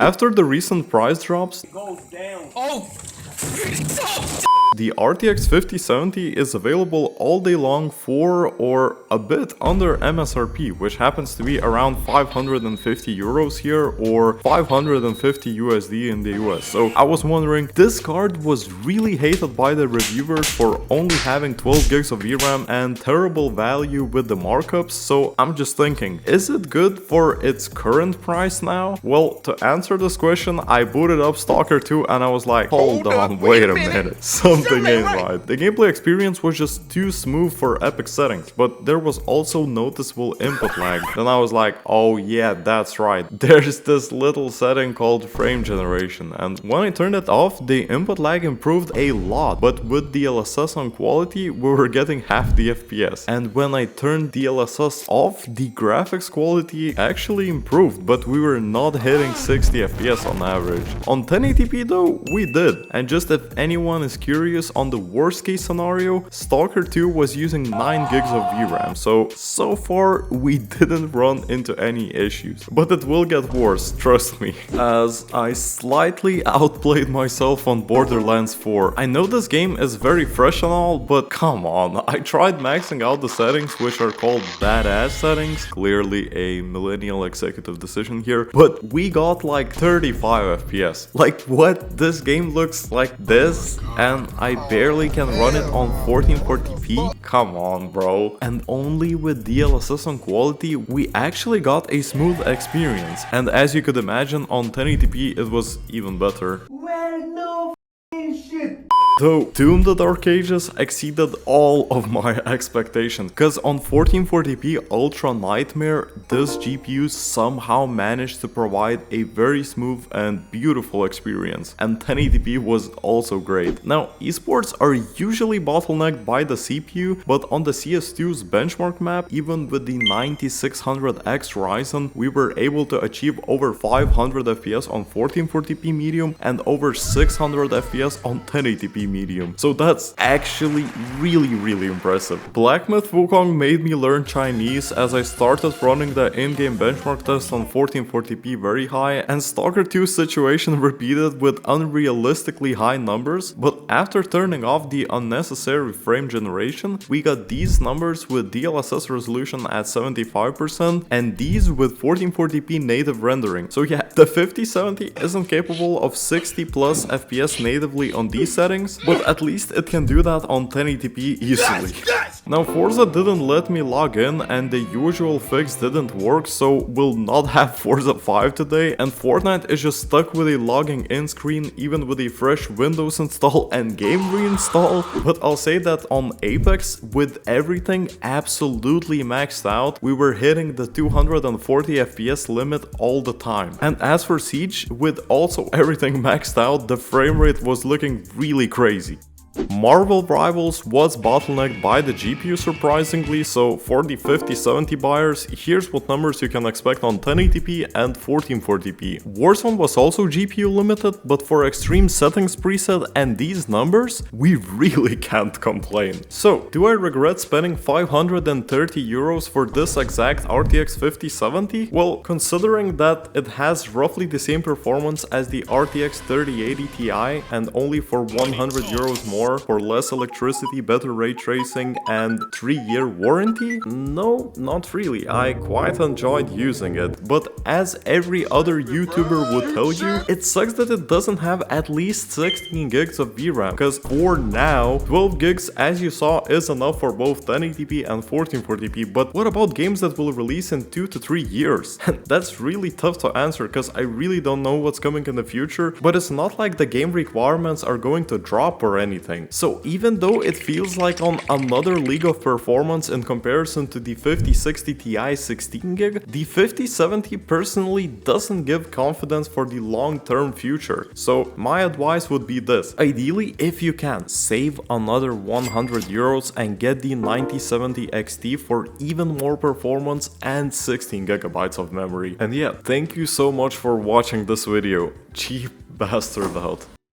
After the recent price drops, the RTX 5070 is available all day long for or a bit under MSRP, which happens to be around 550 euros here or 550 USD in the US. So I was wondering, this card was really hated by the reviewers for only having 12 gigs of VRAM and terrible value with the markups, so I'm just thinking, is it good for its current price now? Well, to answer this question, I booted up Stalker 2 and I was like, hold on, wait a minute. Something ain't right. The gameplay experience was just too smooth for epic settings, but there was also noticeable input lag. Then I was like, oh yeah, that's right. There's this little setting called frame generation, and when I turned it off, the input lag improved a lot, but with DLSS on quality, we were getting half the FPS. And when I turned DLSS off, the graphics quality actually improved, but we were not hitting 60 FPS on average. On 1080p though, we did. And just if anyone is curious, on the worst case scenario, Stalker 2 was using 9 gigs of VRAM, so far we didn't run into any issues. But it will get worse, trust me. As I slightly outplayed myself on Borderlands 4. I know this game is very fresh and all, but come on, I tried maxing out the settings, which are called badass settings, clearly a millennial executive decision here, but we got like 35 FPS. Like what? This game looks like this, and I barely can run it on 1440p? Come on, bro. And only with DLSS on quality, we actually got a smooth experience. And as you could imagine, on 1080p it was even better. Well, no shit. Though Doom the Dark Ages exceeded all of my expectations, cause on 1440p Ultra Nightmare, this GPU somehow managed to provide a very smooth and beautiful experience, and 1080p was also great. Now, esports are usually bottlenecked by the CPU, but on the CS2's benchmark map, even with the 9600X Ryzen, we were able to achieve over 500 FPS on 1440p medium and over 600 FPS on 1080p medium. So that's actually really impressive. Black Myth Wukong made me learn Chinese as I started running the in-game benchmark test on 1440p very high, and Stalker 2's situation repeated with unrealistically high numbers, but after turning off the unnecessary frame generation, we got these numbers with DLSS resolution at 75% and these with 1440p native rendering. So yeah, the 5070 isn't capable of 60 plus FPS natively on these settings, but at least it can do that on 1080p easily. Now Forza didn't let me log in and the usual fix didn't work, so we'll not have Forza 5 today, and Fortnite is just stuck with a logging in screen even with a fresh Windows install and game reinstall. But I'll say that on Apex, with everything absolutely maxed out, we were hitting the 240 FPS limit all the time. And as for Siege, with also everything maxed out, the frame rate was looking really crazy. Marvel Rivals was bottlenecked by the GPU surprisingly, so for the 5070 buyers, here's what numbers you can expect on 1080p and 1440p. Warzone was also GPU limited, but for extreme settings preset and these numbers, we really can't complain. So, do I regret spending 530 euros for this exact RTX 5070? Well, considering that it has roughly the same performance as the RTX 3080 Ti and only for 100 euros more for less electricity, better ray tracing, and 3-year warranty? No, not really. I quite enjoyed using it, but as every other YouTuber would tell you, it sucks that it doesn't have at least 16 gigs of VRAM, because for now, 12 gigs as you saw is enough for both 1080p and 1440p, but what about games that will release in 2 to 3 years? That's really tough to answer, because I really don't know what's coming in the future, but it's not like the game requirements are going to drop or anything. So even though it feels like on another league of performance in comparison to the 5060 Ti 16GB, the 5070 personally doesn't give confidence for the long-term future. So my advice would be this: ideally, if you can, save another 100 euros and get the 9070 XT for even more performance and 16GB of memory. And yeah, thank you so much for watching this video. Cheap bastard out.